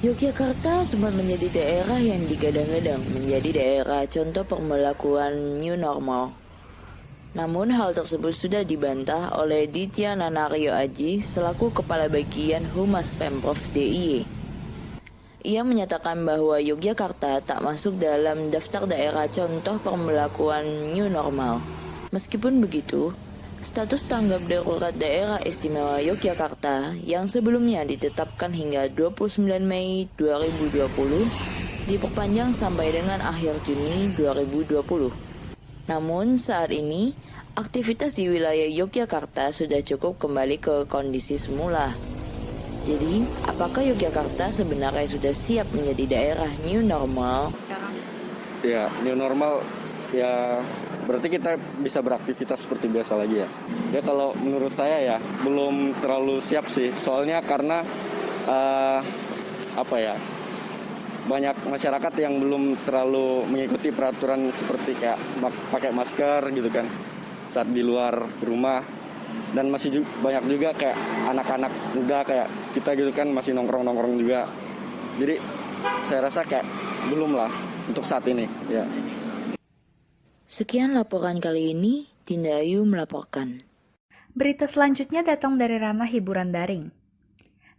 Yogyakarta sempat menjadi daerah yang digadang-gadang menjadi daerah contoh pemberlakuan new normal. Namun hal tersebut sudah dibantah oleh Ditya Nanario Aji selaku Kepala Bagian Humas Pemprov DIY. Ia menyatakan bahwa Yogyakarta tak masuk dalam daftar daerah contoh pemberlakuan new normal. Meskipun begitu, status tanggap darurat daerah istimewa Yogyakarta yang sebelumnya ditetapkan hingga 29 Mei 2020 diperpanjang sampai dengan akhir Juni 2020. Namun saat ini, aktivitas di wilayah Yogyakarta sudah cukup kembali ke kondisi semula. Jadi, apakah Yogyakarta sebenarnya sudah siap menjadi daerah new normal? Ya, new normal ya berarti kita bisa beraktivitas seperti biasa lagi ya. Ya kalau menurut saya ya belum terlalu siap sih. Soalnya karena banyak masyarakat yang belum terlalu mengikuti peraturan seperti kayak pakai masker gitu kan saat di luar rumah. Dan masih banyak juga kayak anak-anak muda kayak kita gitu kan masih nongkrong-nongkrong juga. Jadi saya rasa kayak belum lah untuk saat ini ya. Sekian laporan kali ini, Dinda Ayu melaporkan. Berita selanjutnya datang dari ranah hiburan daring.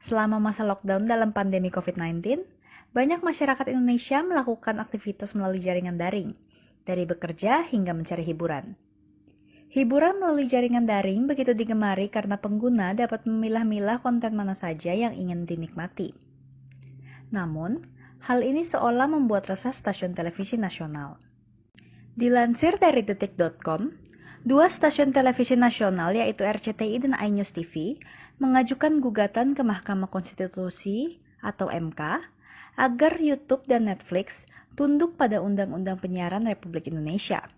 Selama masa lockdown dalam pandemi COVID-19, banyak masyarakat Indonesia melakukan aktivitas melalui jaringan daring, dari bekerja hingga mencari hiburan. Hiburan melalui jaringan daring begitu digemari karena pengguna dapat memilah-milah konten mana saja yang ingin dinikmati. Namun, hal ini seolah membuat resah stasiun televisi nasional. Dilansir dari detik.com, dua stasiun televisi nasional yaitu RCTI dan iNews TV mengajukan gugatan ke Mahkamah Konstitusi atau MK agar YouTube dan Netflix tunduk pada Undang-Undang Penyiaran Republik Indonesia.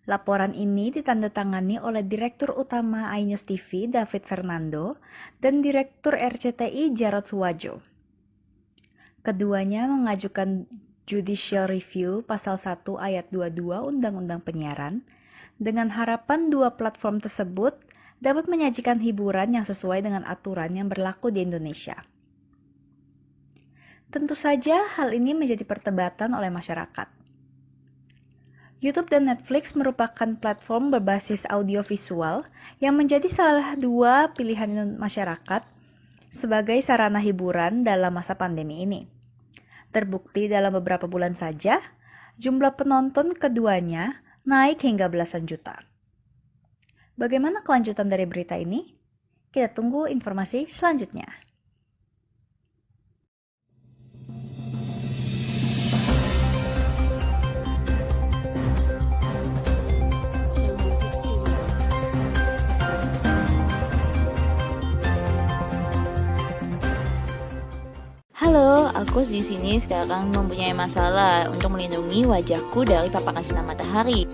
Laporan ini ditandatangani oleh Direktur Utama iNews TV David Fernando dan Direktur RCTI Jarod Suwajo. Keduanya mengajukan Judicial Review Pasal 1 Ayat 22 Undang-Undang Penyiaran dengan harapan dua platform tersebut dapat menyajikan hiburan yang sesuai dengan aturan yang berlaku di Indonesia. Tentu saja hal ini menjadi perdebatan oleh masyarakat. YouTube dan Netflix merupakan platform berbasis audiovisual yang menjadi salah dua pilihan masyarakat sebagai sarana hiburan dalam masa pandemi ini. Terbukti dalam beberapa bulan saja, jumlah penonton keduanya naik hingga belasan juta. Bagaimana kelanjutan dari berita ini? Kita tunggu informasi selanjutnya. Halo, aku di sini sekarang mempunyai masalah untuk melindungi wajahku dari paparan sinar matahari.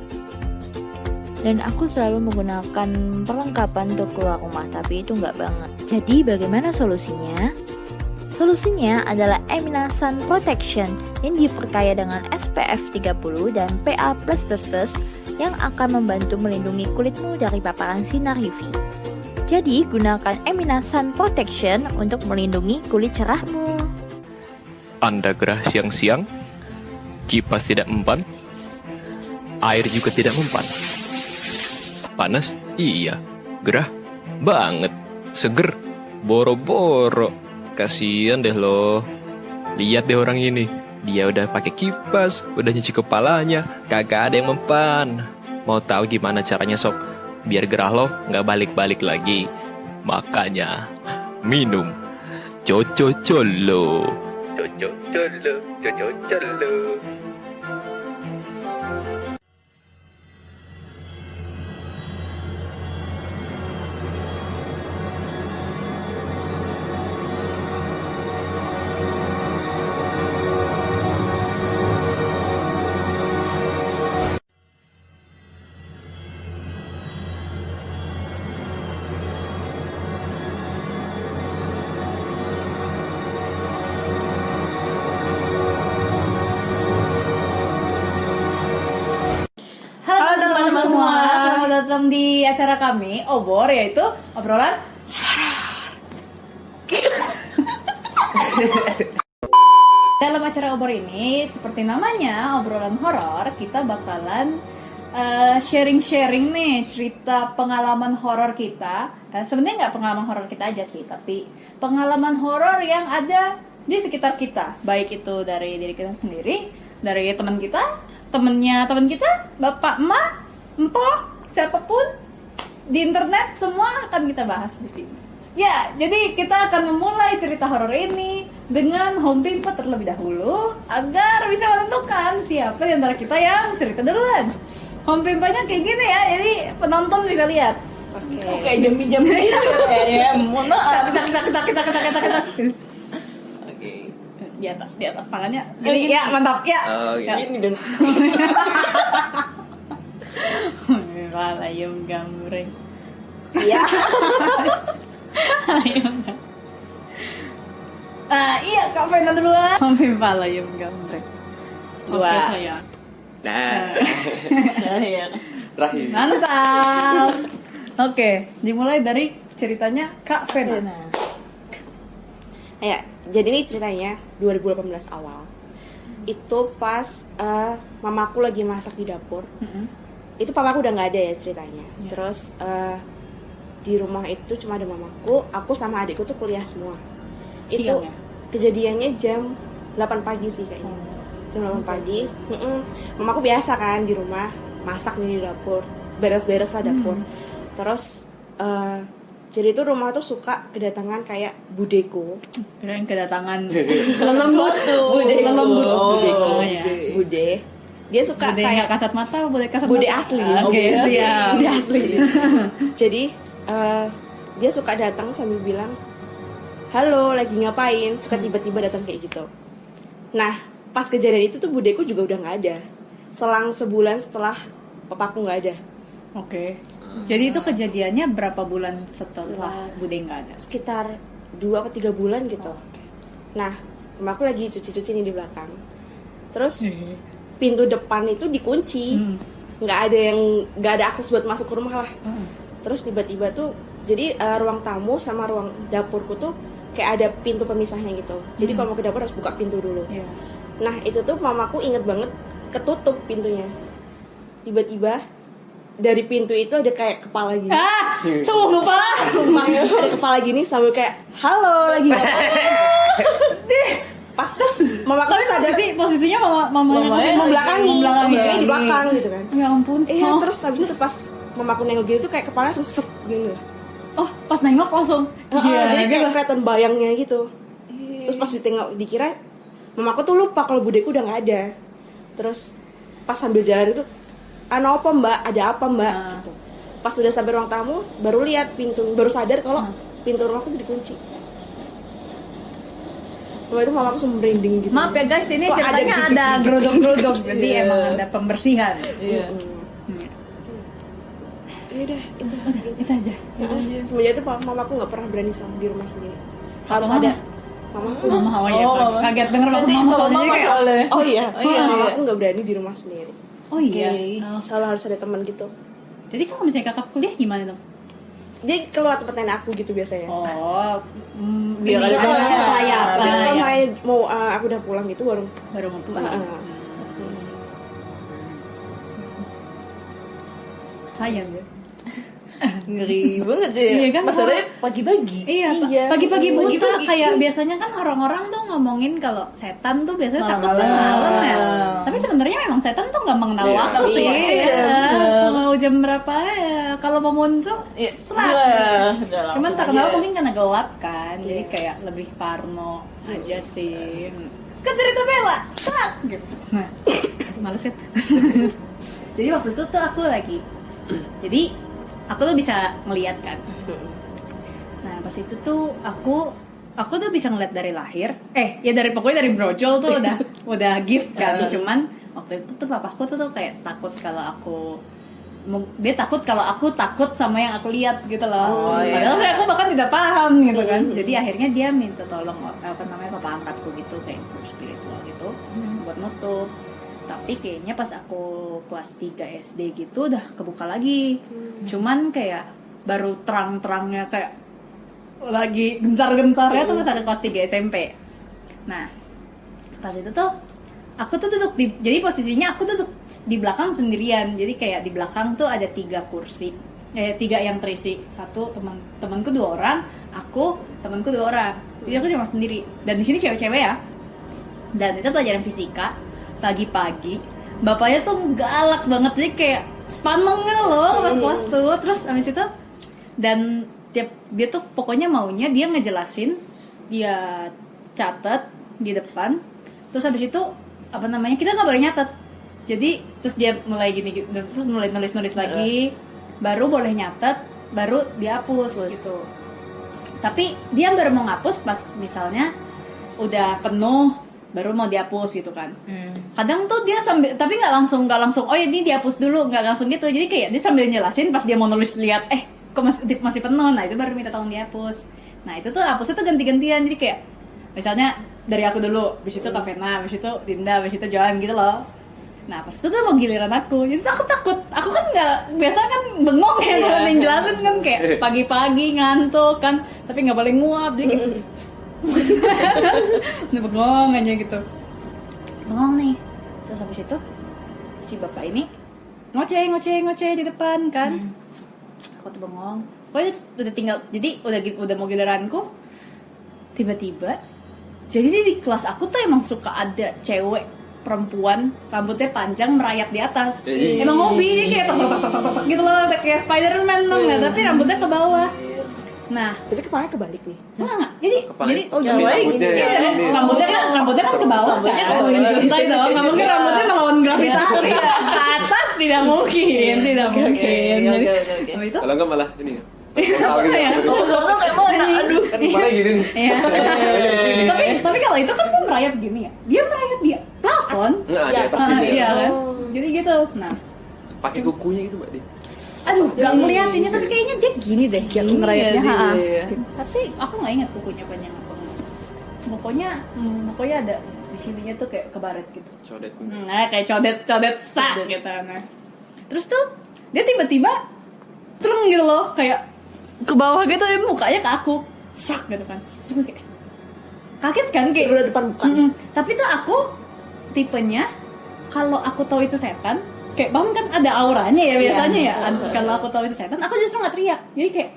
Dan aku selalu menggunakan perlengkapan untuk keluar rumah, tapi itu nggak banget. Jadi bagaimana solusinya? Solusinya adalah Emina Sun Protection yang diperkaya dengan SPF 30 dan PA+++ yang akan membantu melindungi kulitmu dari paparan sinar UV. Jadi gunakan Emina Sun Protection untuk melindungi kulit cerahmu. Anda gerah siang-siang, kipas tidak mempan, air juga tidak mempan. Panas? Iya. Gerah? Banget. Seger? Boro-boro. Kasian deh lo. Lihat deh orang ini. Dia udah pakai kipas, udah nyuci kepalanya, kagak ada yang mempan. Mau tahu gimana caranya sob? Biar gerah lo nggak balik-balik lagi. Makanya minum Coco Colo. Coco Colo, Coco Colo. Datang di acara kami, Obor, yaitu obrolan Dalam acara obor ini, seperti namanya, obrolan horor, kita bakalan sharing-sharing nih cerita pengalaman horor kita. Sebenarnya nggak pengalaman horor kita aja sih, tapi pengalaman horor yang ada di sekitar kita. Baik itu dari diri kita sendiri, dari teman kita, temennya teman kita, bapak, emak, empoh, siapapun di internet, semua akan kita bahas di sini. Ya, jadi kita akan memulai cerita horor ini dengan home pimpa terlebih dahulu agar bisa menentukan siapa di antara kita yang cerita duluan. Home pimpanya kayak gini ya, jadi penonton bisa lihat. Oke. Kayak jam-jam gitu ya. Mohon maaf. Tak. Oke. Di atas tangannya. Gini, ya, mantap ya. Oh, Ya. gini dong. Ayam gambreng. Iya. Ayam gambreng. Iya, Kak Fena duluan. Home pimpa ayam gambreng. Dua. Oke, saya. Nah, Iya. terakhir. Mantap. Oke, dimulai dari ceritanya Kak Fena. Ya, jadi ini ceritanya 2018 awal. Itu pas mamaku lagi masak di dapur. Itu papaku udah nggak ada ya ceritanya. Terus di rumah itu cuma ada mamaku, aku sama adikku tuh kuliah semua. Siang Itu ya? kejadiannya jam 8 pagi sih kayaknya. Jam 8 pagi. Mamaku biasa kan di rumah masak nih di dapur, beres-beres lah dapur. Terus jadi itu rumah tuh suka kedatangan kayak budeko. Keren kedatangan lelembut tuh. Lelembut. Budeko. Oh, ya. Bude. Dia suka Bude kayak nggak kasat mata, bude kasat bude mata. asli. Oke, siap. Bude asli. Jadi dia suka datang sambil bilang, "Halo, lagi ngapain?" Suka tiba-tiba datang kayak gitu. Nah, pas kejadian itu tuh budeku juga udah nggak ada. Selang sebulan setelah papaku nggak ada. Oke. Jadi itu kejadiannya berapa bulan setelah bude nggak ada? Sekitar 2 atau 3 bulan gitu. Nah, mamaku lagi cuci-cuci nih di belakang. Terus pintu depan itu dikunci. Nggak ada akses buat masuk ke rumah lah. Terus tiba-tiba tuh jadi ruang tamu sama ruang dapurku tuh kayak ada pintu pemisahnya gitu. Jadi kalau mau ke dapur harus buka pintu dulu. Iya. Nah, itu tuh mamaku inget banget ketutup pintunya. Tiba-tiba dari pintu itu ada kayak kepala gini. Sumpah. Sumpah, ada kepala gini sambil kayak halo lagi. Pas terus mamaku Tapi sadar posisinya mamanya membelakangi di belakang gitu kan. Ya ampun. Iya, Oh. terus habis itu pas mamaku nengok gitu tuh kayak kepala langsung sep gitu. Oh, pas nengok langsung. Jadi kayak kelihatan bayangnya gitu. Terus pas ditengok dikira mamaku tuh lupa kalau budeku udah nggak ada. Terus pas sambil jalan itu, apa mbak? Ada apa mbak? Gitu. Pas udah sampai ruang tamu, baru lihat pintu, baru sadar kalau pintu rumahku tuh dikunci. Setelah itu mamaku langsung merinding gitu. Maaf ya guys, ini Kok ceritanya ada ada geruduk-geruduk, jadi emang ada pembersihan. Iya. Ya udah, Itu aja. semenjak itu mamaku nggak pernah berani sama di rumah sendiri. Harus Mama? ada mamaku. Mama, oh iya, Mama. kaget denger waktu mama soalnya jadi kayak, Oh iya, iya. mamaku nggak berani di rumah sendiri. oh iya. Oke. Oh. Selalu harus ada teman gitu. Jadi kalau misalnya kakak kuliah gimana dong? Dia keluar tempat nenek aku gitu biasanya. Oh, Biar ada temennya temennya. kelayapan. Tapi kalau Ya. misalnya mau aku udah pulang gitu baru Baru mau pulang. Sayang ya. Ngeri banget ya. Iya kan, Masalahnya pagi-pagi. Iya, pagi-pagi buta Pagi-pagi. kayak biasanya kan orang-orang tuh ngomongin kalau setan tuh biasanya takut kan Malam. malam ya. Tapi sebenarnya memang setan tuh nggak mengenal Iya. waktu sih. Iya, Ya. benar. Mau jam berapa ya, kalau mau muncul Iya, serat. udah langsung Cuman terkenal aja. mungkin karena gelap kan, jadi kayak lebih parno aja sih. Kan cerita Bella, serat gitu. Nah, males ya. Jadi waktu itu tuh aku lagi, jadi aku tuh bisa ngeliat kan. Nah pas itu tuh aku tuh bisa ngeliat dari lahir, ya dari pokoknya dari brojol tuh udah gift kan. Cuman waktu itu tuh papaku tuh kayak takut kalau dia takut kalau aku takut sama yang aku lihat gitu loh. Oh, iya. Padahal saya aku bahkan tidak paham gitu kan. Jadi akhirnya dia minta tolong papa angkatku gitu kayak guru spiritual gitu buat nutup. Tapi kayaknya pas aku kelas 3 SD gitu udah kebuka lagi. Cuman kayak baru terang-terangnya kayak lagi gencar-gencarnya tuh pas aku kelas 3 SMP. Nah pas itu tuh aku tuh duduk jadi posisinya aku duduk di belakang sendirian. Jadi kayak di belakang tuh ada 3 kursi, 3 yang terisi, satu temanku 2 orang, aku temanku 2 orang. Jadi aku cuma sendiri. Dan di sini cewek-cewek ya. Dan itu pelajaran fisika pagi-pagi. Bapaknya tuh galak banget, jadi kayak spaneng gitu loh pas kelas tuh. Terus abis itu dan dia tuh pokoknya maunya dia ngejelasin, dia catat di depan. Terus habis itu kita nggak boleh nyatet. Jadi terus dia mulai gini gitu, terus mulai nulis lagi, baru boleh nyatet, baru dihapus gitu. Tapi dia baru mau ngapus pas misalnya udah penuh, baru mau dihapus gitu kan. Kadang tuh dia sambil, tapi nggak langsung oh ya ini dihapus dulu, nggak langsung gitu. Jadi kayak dia sambil jelasin pas dia mau nulis lihat kok masih penuh, nah itu baru minta tolong dihapus. Nah itu tuh hapusnya tuh ganti-gantian, jadi kayak misalnya dari aku dulu, habis itu Kavena, habis itu Dinda, habis itu Joan gitu loh. Nah pas itu tuh mau giliran aku, jadi aku takut. Aku kan nggak biasa kan bengong ya kalau jelasin kan kayak pagi-pagi ngantuk kan, tapi nggak boleh nguap jadi kayak udah bengong aja gitu, bengong nih. Terus habis itu si bapak ini ngoceh di depan kan. Aku tuh bengong, pokoknya udah tinggal, jadi udah mau giliranku, tiba-tiba jadi di kelas aku tuh emang suka ada cewek perempuan rambutnya panjang merayap di atas. Emang hobi dia kayak tok gitu loh, kayak Spider-Man dong, tapi rambutnya ke bawah. Nah, Berarti kepalanya kebalik nih. enggak. Jadi rambutnya kan ke bawah kan, menjuntai dong. Nggak mungkin rambutnya melawan gravitasi. Ke atas tidak mungkin. Jadi itu Kalau enggak malah ini. ya. Foto kayak mana? Aduh. Kan kepalanya gini nih. Iya. Tapi kalau itu kan dia merayap gini ya. Dia merayap dia plafon. Enggak ada atas sini. Iya kan. Jadi gitu. Nah, Pakai kukunya gitu, Mbak Di. aduh, gak ngeliatinnya tapi kayaknya dia gini deh ngerayapnya. Iya. Tapi aku nggak ingat kukunya panjang apa enggak. Pokoknya ada di sininya tuh kayak kebaret gitu. Codet. Nah, kayak codet sak gitu. Nah, terus tuh dia tiba-tiba cereng gitu loh, kayak ke bawah gitu, mukanya ke aku, sak gitu kan. Terus gue kayak kaget kan, kayak Udah depan muka. Tapi tuh aku tipenya kalau aku tahu itu setan, kayak paham kan ada auranya ya biasanya ya. Kalau aku tahu itu setan, aku justru nggak teriak. Jadi kayak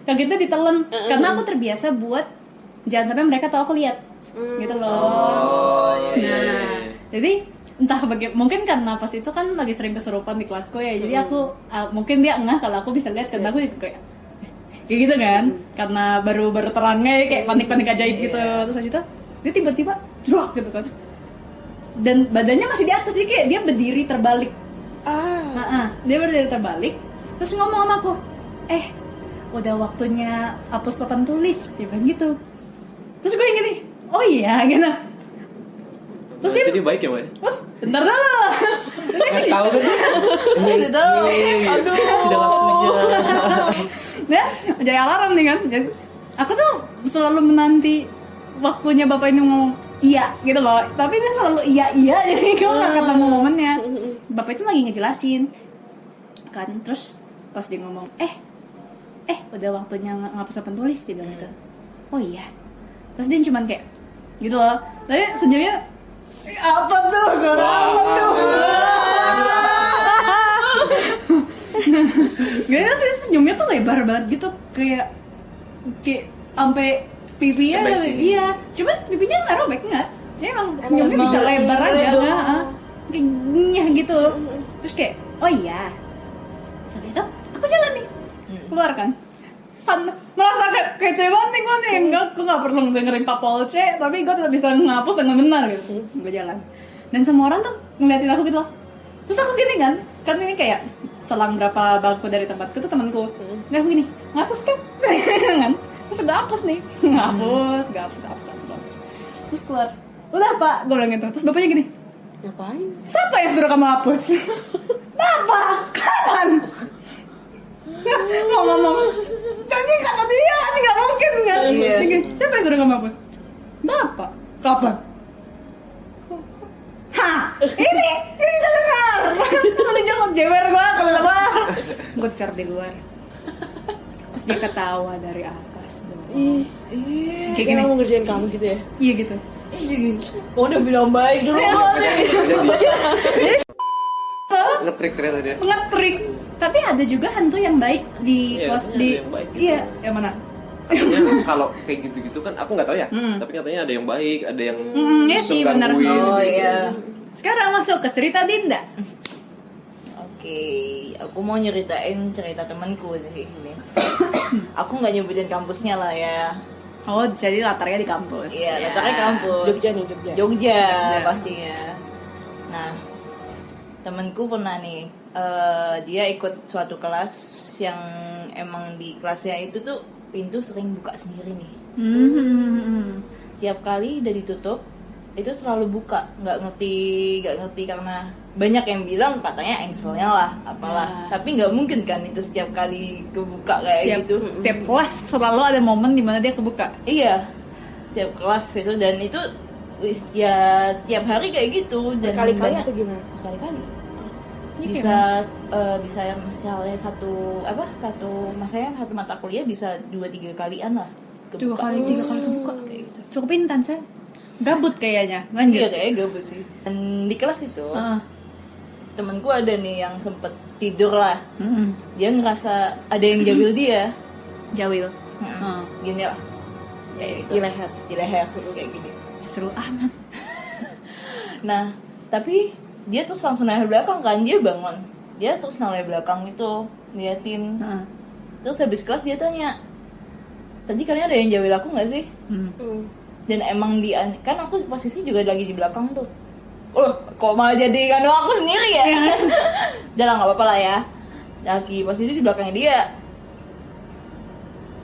kagetnya ditelan karena aku terbiasa buat jangan sampai mereka tahu aku lihat. Gitu loh. Nah, jadi entah mungkin karena pas itu kan lagi sering kesurupan di kelasku ya. Jadi aku mungkin dia engah kalau aku bisa lihat, karena aku juga kayak gitu kan. Karena baru terangnya kayak panik ajaib gitu. Terus habis itu dia tiba-tiba drop gitu kan. Dan badannya masih di atas, jadi kayak dia berdiri terbalik. Dia berdiri terbalik, terus ngomong sama aku, udah waktunya hapus papan tulis, dia bilang gitu. Terus gue yang gini, oh iya gitu. Terus dia Jadi baik ya, Mbak? terus bentar dulu. Nggak tahu kan? Aduh. Nah, jadi alarm nih kan. Jadi, aku tuh selalu menanti waktunya bapak ini ngomong iya gitu loh, tapi dia selalu iya jadi gue nggak ketemu momennya. Bapak itu lagi ngejelasin kan, terus pas dia ngomong udah waktunya ngapus papan tulis, dia bilang gitu. Oh iya. Terus dia cuman kayak gitu loh, tapi senyumnya apa tuh, suara apa tuh. Gak sih, senyumnya tuh lebar banget gitu, kayak sampai pipinya, iya, cuman pipinya nggak robek, nggak, dia emang senyumnya bisa lebar aja, kayak nyah gitu. Terus kayak, oh iya, habis itu aku jalan nih, keluar kan, merasa kayak kece banget nih gue nih, enggak, gue nggak perlu dengerin Pak Polce, tapi gue tetap bisa ngapus dengan benar gitu, gue jalan, dan semua orang tuh ngeliatin aku gitu loh. Terus aku gini kan ini kayak selang berapa bangku dari tempatku tuh temanku, nggak aku gini, ngapus kan, kan? Terus udah hapus nih, hapus. Terus keluar, udah Pak, gue bilang gitu. Terus bapaknya gini, Ngapain? siapa yang suruh kamu hapus? Bapak, kapan? Ngomong, jadi kata dia, ini gak mungkin kan? Siapa yang suruh kamu hapus? Bapak, kapan? Ini kita dengar. Terus dia jawab, jewer banget, keluar. Gue tikar di luar. Terus dia ketawa dari atas. awas dong. Ih, Kayak kayak gini. mau ngerjain kamu gitu ya. Iya gitu. Kau udah bilang baik dulu. Ngetrik ternyata dia. Ngetrik. Tapi ada juga hantu yang baik di Iya, kelas ada di yang baik gitu. iya, yang mana? Katanya kalau kayak gitu-gitu kan aku nggak tahu ya. Tapi katanya ada yang baik, ada yang Iya sih, iseng benar. gangguin, Oh gitu. iya. Sekarang masuk ke cerita Dinda. Oke, aku mau nyeritain cerita temanku sih ini. Aku nggak nyebutin kampusnya lah ya. Oh, jadi latarnya di kampus. Iya, Ya. latarnya kampus. Jogja nih, Jogja. Jogja Jogja. pastinya. Nah, temanku pernah nih, dia ikut suatu kelas yang emang di kelasnya itu tuh pintu sering buka sendiri nih. Tiap kali udah ditutup, itu selalu buka. Nggak ngerti karena banyak yang bilang katanya engselnya lah, apalah. Tapi nggak mungkin kan itu setiap kali kebuka kayak gitu. Tiap kelas selalu ada momen dimana dia kebuka. Iya, tiap kelas itu dan itu ya tiap hari kayak gitu dan Berkali-kali banyak- atau gimana? berkali-kali Ini bisa yang misalnya satu mata kuliah bisa 2-3 kalian lah Dua kebuka. kali, 3 kali kebuka. Kayak gitu. Cukup intense ya. Gabut kayaknya. Iya Lanjut. kayak gabut sih. Dan di kelas itu Heeh. temanku ada nih yang sempet tidur lah. Mm-mm. Dia ngerasa ada yang jabil dia. Jawil. Gini lah. Kayak gitu. Di leher. Di leher kayak gini. Seru amat. Nah, tapi dia terus langsung noleh belakang kan, dia bangun. Dia terus noleh belakang itu, liatin. Heeh. Terus habis kelas dia tanya, tadi kalian ada yang jawil aku nggak sih? Dan emang kan aku posisi juga lagi di belakang tuh. Kok malah jadi kan aku sendiri ya? Udah lah, nggak apa-apa lah ya. Lagi posisi di belakangnya dia.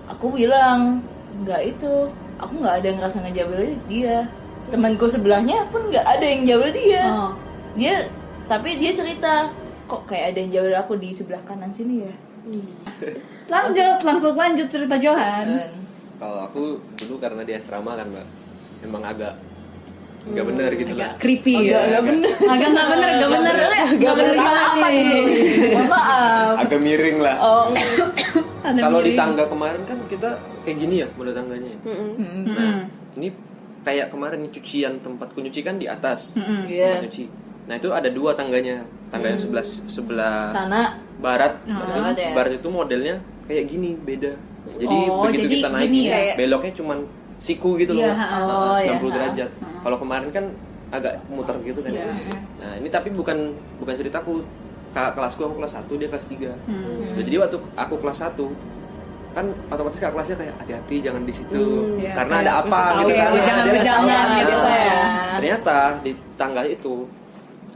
Aku bilang, nggak itu. Aku nggak ada ngerasa ngejawil dia. Temanku sebelahnya pun nggak ada yang jawil dia. Oh. Tapi dia cerita, kok kayak ada yang jawil aku di sebelah kanan sini ya? Langsung lanjut cerita Johan. Dan Kalau aku dulu karena di asrama kan mbak, emang agak nggak bener gitu lah. Agak creepy ya. nggak bener. Agak nggak bener Gak bener apa ini? Mohon maaf. Agak miring lah. Oh, Ada Kalau di miring. tangga kemarin kan kita kayak gini ya model tangganya. Nah, ini kayak kemarin cucian tempatku nyuci kan di atas. iya. Tempat nyuci. Nah, itu ada 2 tangganya. Tangga yang sebelah Sana. barat. Barat ya. Barat itu modelnya kayak gini, beda. Jadi Oh, begitu jadi kita naik gini ya? beloknya cuman siku gitu Iya, loh. oh, iya. 90 derajat. Kalau kemarin kan agak muter gitu kan. Nah, ini tapi bukan ceritaku. Kakak kelasku, aku kelas 1, dia kelas 3. Nah, jadi waktu aku kelas 1 kan otomatis kakak kelasnya kayak hati-hati jangan di situ Iya, karena kayak ada apa kasih tahu gitu ya, kan. jangan-jangan Ada gitu apa. ya. Ternyata di tangga itu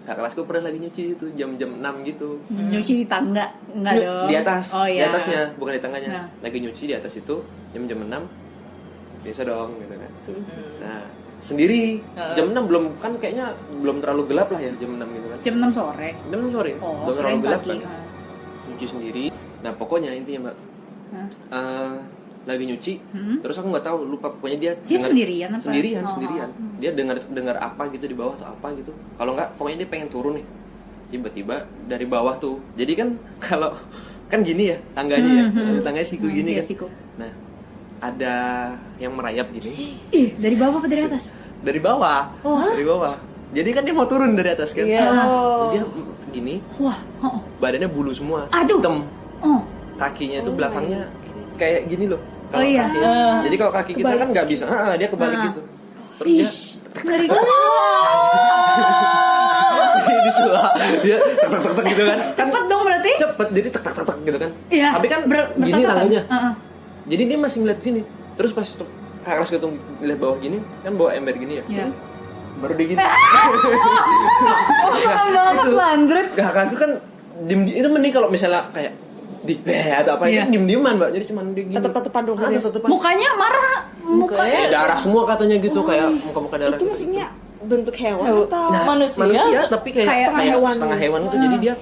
kakak kelasku pernah lagi nyuci itu jam-jam 6 gitu. Nyuci di tangga enggak dong? Di atas, Oh di iya. atasnya, bukan di tangganya. Nah. Lagi nyuci di atas itu jam-jam 6. Biasa dong gitu kan. Nah, sendiri jam 6 belum terlalu gelap lah ya jam 6 gitu kan. Jam 6 sore. Jam 6 sore. Oh, belum terlalu kirain gelap pagi. kan. Nyuci sendiri. Nah, pokoknya intinya, Mbak. Lagi nyuci, terus aku nggak tahu, lupa pokoknya dia Sendirian apa? Sendirian, Oh. sendirian. Dia dengar apa gitu di bawah atau apa gitu. Kalau nggak, pokoknya dia pengen turun nih. Tiba-tiba dari bawah tuh. Jadi kan kalau kan gini ya tangganya ya, tangganya siku gini Iya, kan. siku. Nah, ada yang merayap gini Ih, dari bawah apa dari atas? dari bawah, dari bawah. Jadi kan dia mau turun dari atas kan. Iya. Dia gini, Wah, oh. badannya bulu semua, Aduh. hitam. Oh. Kakinya itu belakangnya kayak gini loh. Oh, iya. Jadi kalau kaki kita kan nggak bisa, dia kebalik gitu. Terus dia Ngeri. di sebelah dia tek gitu kan. Cepet dong berarti? Cepet, jadi tek gitu kan. Iya. Tapi kan gini bertatakan. tangganya. Heeh. Jadi dia masih ngeliat sini. Terus pas kakak kelas gitu ngeliat bawah gini, kan bawa ember gini ya. Iya. Baru dia gini. Banget lanjut. Kakak kelasku kan diem itu mending kalau misalnya kayak atau apa Iya. itu diem-dieman, Mbak. Jadi cuman dia gini. Tetep-tetepan dong, gitu ya? tetep-tetepan. Mukanya marah. Mukanya Ya, darah semua katanya gitu, kayak muka-muka darah. Itu maksudnya bentuk hewan atau Nah, Manusia tapi kayak setengah hewan itu. Jadi dia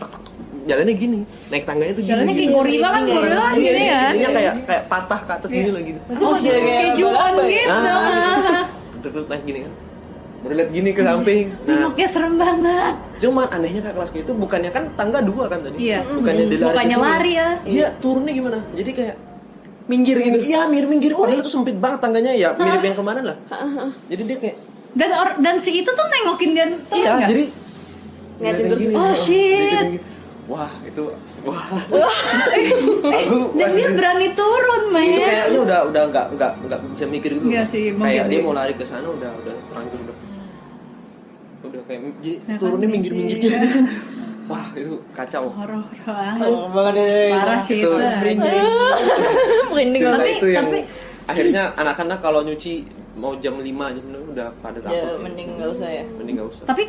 jalannya gini, naik tangganya tuh gini. jalannya kayak gorila kan, gorila kan gini kan. Jadinya kayak patah ke atas gini lagi. Oh, Kejuan gitu. Terus naik gini kan. Baru lihat gini ke samping. Nah, Mukanya serem banget. cuman anehnya kak kelasku itu bukannya kan tangga 2 kan tadi. Iya. Bukannya dia lari. Bukannya ke sini. lari ya. Iya, turunnya gimana? Jadi kayak minggir gitu. Iya, minggir. Padahal itu sempit banget tangganya ya, mirip yang kemarin lah. Jadi dia kayak Dan si itu tuh nengokin dia tuh iya, enggak? jadi Ngeliatin terus. gini, Oh, shit. gitu. Wah, itu Dan dia berani turun, men. itu kayaknya udah nggak bisa mikir gitu. Enggak sih, mungkin kayak dia dia- mau lari ke sana udah terlanjur udah kayak jadi Ya kan, turunnya sih. minggir. Wah, itu kacau. Horor banget. banget deh. Parah sih itu. Merinding Cerita Tapi- itu yang tapi- akhirnya anak-anak kalau nyuci mau jam 5 jam 6 udah pada takut. Ya, mending nggak usah ya. Mending nggak usah. Tapi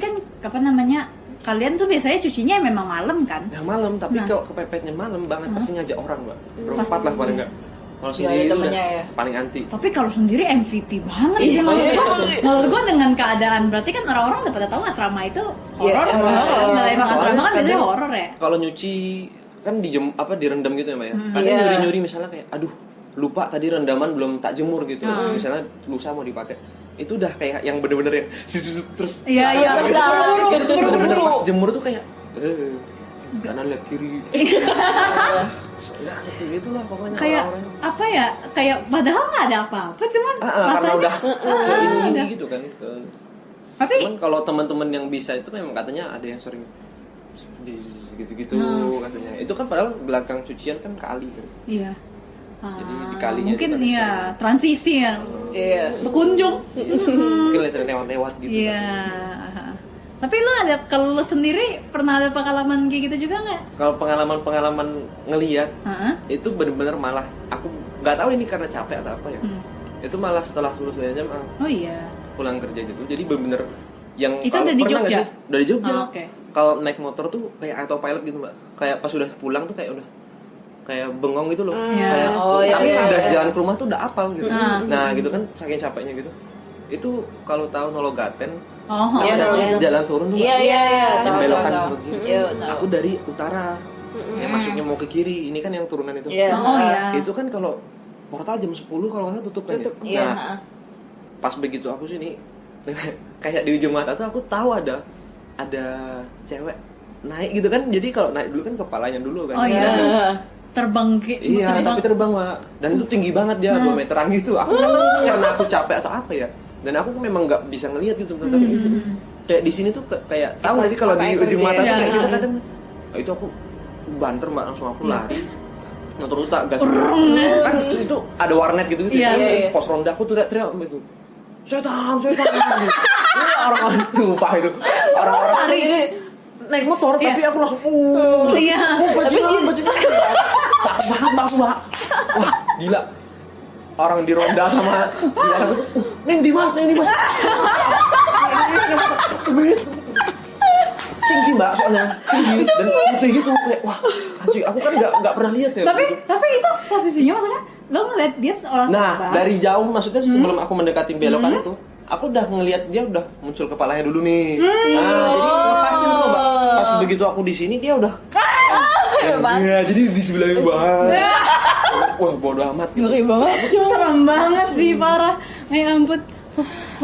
kan apa namanya? Kalian tuh biasanya cucinya memang malam kan? Ya malam, tapi Nah. kalau kepepetnya malam banget pasti ngajak orang, Mbak. Berempat lah paling enggak. Kalau Iya, sendiri itu udah temennya ya. paling anti. Tapi kalau sendiri MVP banget Iya, sih menurut iya. gua. Menurut gua dengan keadaan berarti kan orang-orang udah pada tahu asrama itu horor. Iya, kan? horor. Nah, emang asrama kan Soalnya biasanya kadang horor ya. Kalau nyuci kan direndam gitu ya, Mbak ya. Kadang Iya. nyuri-nyuri misalnya kayak aduh, lupa tadi rendaman belum tak jemur gitu. Misalnya lusa mau dipakai. Itu udah kayak yang bener-bener yang terus Iya, bener-bener pas jemur tuh kayak kanan lihat kiri. Ya, gitu lah pokoknya Kayak orang-orang. apa ya? Kayak padahal nggak ada apa-apa, cuman Karena rasanya. udah ke ini gitu kan. Tapi Cuman kalau teman-teman yang bisa itu memang katanya ada yang sering gitu-gitu katanya. Itu kan padahal belakang cucian kan kali kan. iya. Jadi di kalinya mungkin itu kan iya transisi ya. Iya. Berkunjung. Mungkin sering lewat-lewat gitu. Iya. Kan. Tapi lu ada kalau lu sendiri pernah ada pengalaman kayak gitu juga nggak? Kalau pengalaman ngelihat Heeh. itu benar-benar malah aku nggak tahu ini karena capek atau apa ya. Itu malah setelah lulus dari SMA Oh iya. pulang kerja gitu. Jadi benar-benar yang Itu kalau udah di pernah nggak Jogja? sih? Udah di Jogja. Oh, oke. Kalau naik motor tuh kayak autopilot gitu, Mbak. Kayak pas udah pulang tuh kayak udah kayak bengong gitu loh. Iya. Kayak Oh, iya, tapi iya, udah iya. jalan ke rumah tuh udah apal gitu. Nah. Gitu kan saking capeknya gitu. Itu kalau tahu Nologaten Oh. Iya, ada Nologaten. jalan turun tuh, Mbak. Iya. Yang Tahu, belokan tahu, gitu. tahu. Iya, tahu. Aku dari utara. Yang masuknya mau ke kiri. Ini kan yang turunan itu. Iya. Oh iya. Itu kan kalau portal jam 10 kalau nggak salah tutup kan ya. Iya. Nah, pas begitu aku sini kayak di ujung mata tuh aku tahu ada cewek naik gitu kan. Jadi kalau naik dulu kan kepalanya dulu kan. Oh iya. Dan- Terbang iya, tapi terbang, Mbak. Dan itu tinggi banget dia, 2 meteran gitu. Aku nggak tahu karena aku capek atau apa ya. Dan aku memang nggak bisa ngelihat gitu sebenarnya. Kayak di sini tuh kayak tahu nggak sih kalau di ujung mata tuh kayak kita kadang itu aku banter, Mbak, langsung aku lari. Motor tuh tak gas. Kan itu ada warnet gitu gitu. Iya, Kan iya. pos ronda aku teriak-teriak gitu. Setan. Gitu. Ini orang sumpah itu. Orang-orang Lari. naik motor tapi aku langsung Iya. bajingan. Takut banget aku, Mbak. Wah, gila. Orang di ronda sama di belakang itu, Neng Dimas. Tinggi, Mbak, soalnya tinggi dan putih gitu kayak wah, anjing, aku kan nggak pernah lihat ya. Tapi gitu. tapi itu posisinya maksudnya lo ngeliat dia seorang Nah, terbang. dari jauh maksudnya sebelum aku mendekati belokan itu, aku udah ngelihat dia udah muncul kepalanya dulu nih. Nah, jadi lepasin tuh, Mbak. Pas begitu aku di sini dia udah. Ya, jadi di sebelahnya banget. Wah, bodo amat. Gitu. Ngeri banget. Serem banget sih, parah. Ya ampun.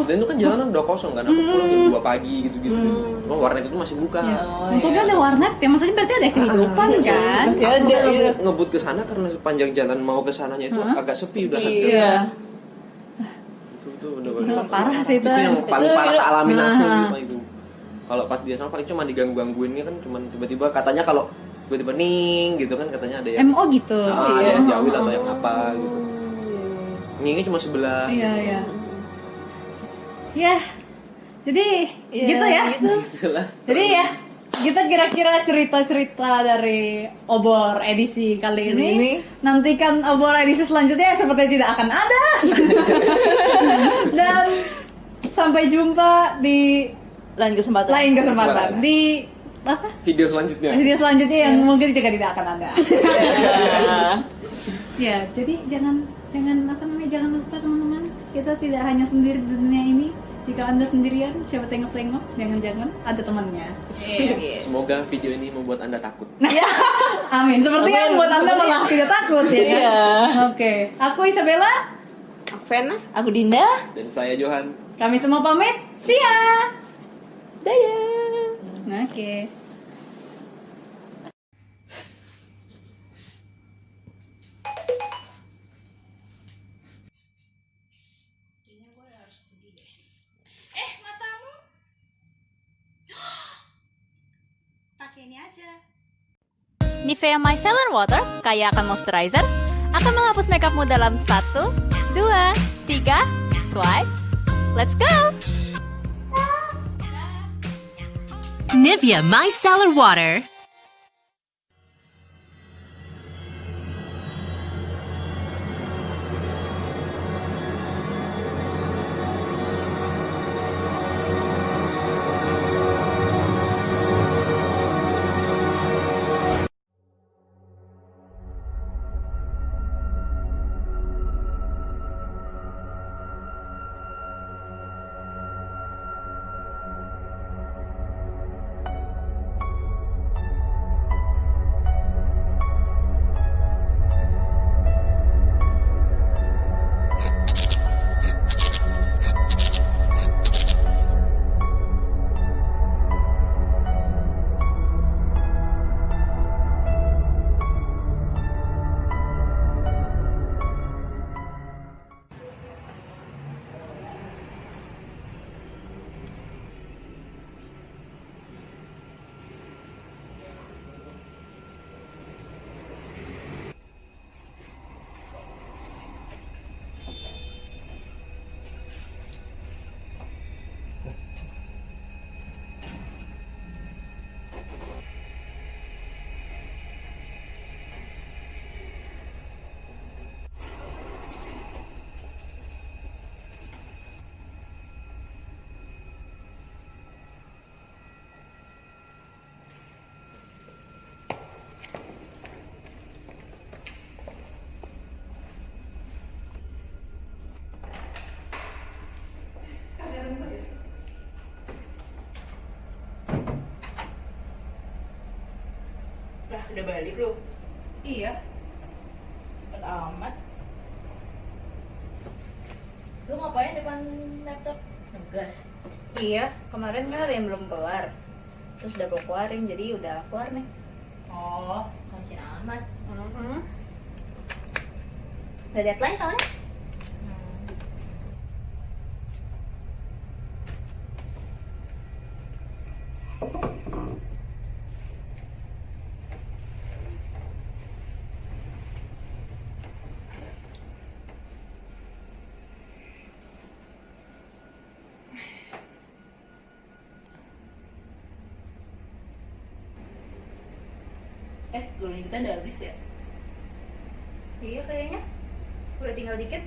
Dan itu kan jalanan udah kosong kan. Aku pulang jam 2 pagi gitu-gitu. Cuma warnet itu masih buka. Untungnya ada warnet ya, maksudnya berarti ada kehidupan kan? Masih Aku ada. kan Iya. ngebut ke sana karena sepanjang jalan mau ke sananya itu agak sepi udah. Iya. Itu udah Parah sih itu. yang paling parah tak alamin langsung Nah. gitu itu. Kalau pas dia sama paling cuma diganggu-gangguinnya kan cuma tiba-tiba katanya kalau tiba-tiba ning gitu kan katanya ada yang MO gitu. ada yang jauh atau yang apa gitu. Ningnya cuma sebelah. Iya, iya. Ya. Jadi Iya, gitu ya. gitu. Itulah. Jadi ya, kita kira-kira cerita-cerita dari obor edisi kali ini. Nantikan obor edisi selanjutnya seperti tidak akan ada. Dan sampai jumpa di Lain kesempatan. lain kesempatan di apa? Video selanjutnya. Video selanjutnya yang mungkin juga tidak akan ada. Ya, jadi jangan apa namanya, jangan lupa teman-teman, kita tidak hanya sendiri di dunia ini. Jika Anda sendirian, coba tengok-tengok, jangan-jangan ada temannya. Semoga video ini membuat Anda takut. Amin. Sepertinya Amin. membuat Anda malah tidak takut ya kan? Iya. Oke. Aku Isabella, Aku Vena. Aku Dinda. Dan saya Johan. kami semua pamit. See ya. Dadah. Oke. aja. Nivea Micellar Water, kaya akan moisturizer, akan menghapus makeupmu dalam 1, 2, 3, swipe. Let's go! Nivea Micellar Water. Lah, udah balik lu? Iya. Cepet amat. Lu ngapain depan laptop? Ngegas. Iya, kemarin kan ada yang belum kelar. Terus udah gue keluarin, jadi udah keluar nih. Oh, kancin amat. Udah deadline soalnya. Gulung kita udah habis ya? Iya kayaknya. Udah tinggal dikit.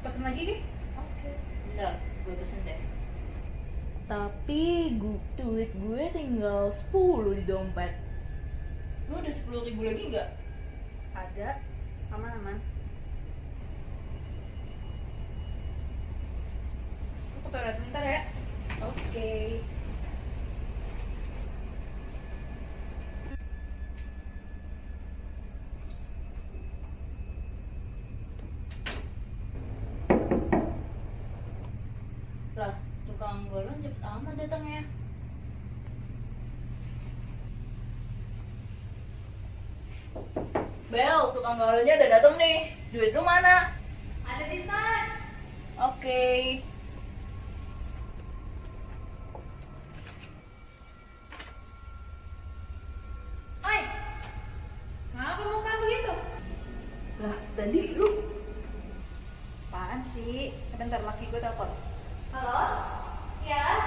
Pesen lagi, Ki? Oke. Bentar, gue pesen deh. Tapi duit gue tinggal 10 di dompet. Lu ada 10.000 lagi nggak? Ada. Aman-aman. Aku ke toilet bentar ya. Oke. Lah, tukang galon cepet amat datangnya. Bel, tukang galonnya udah datang nih. Duit lu mana? Ada di tas. Oke. Oi. Kenapa muka begitu? Lah, tadi lu Apaan sih? Bentar, laki gue telepon. Halo? Ya?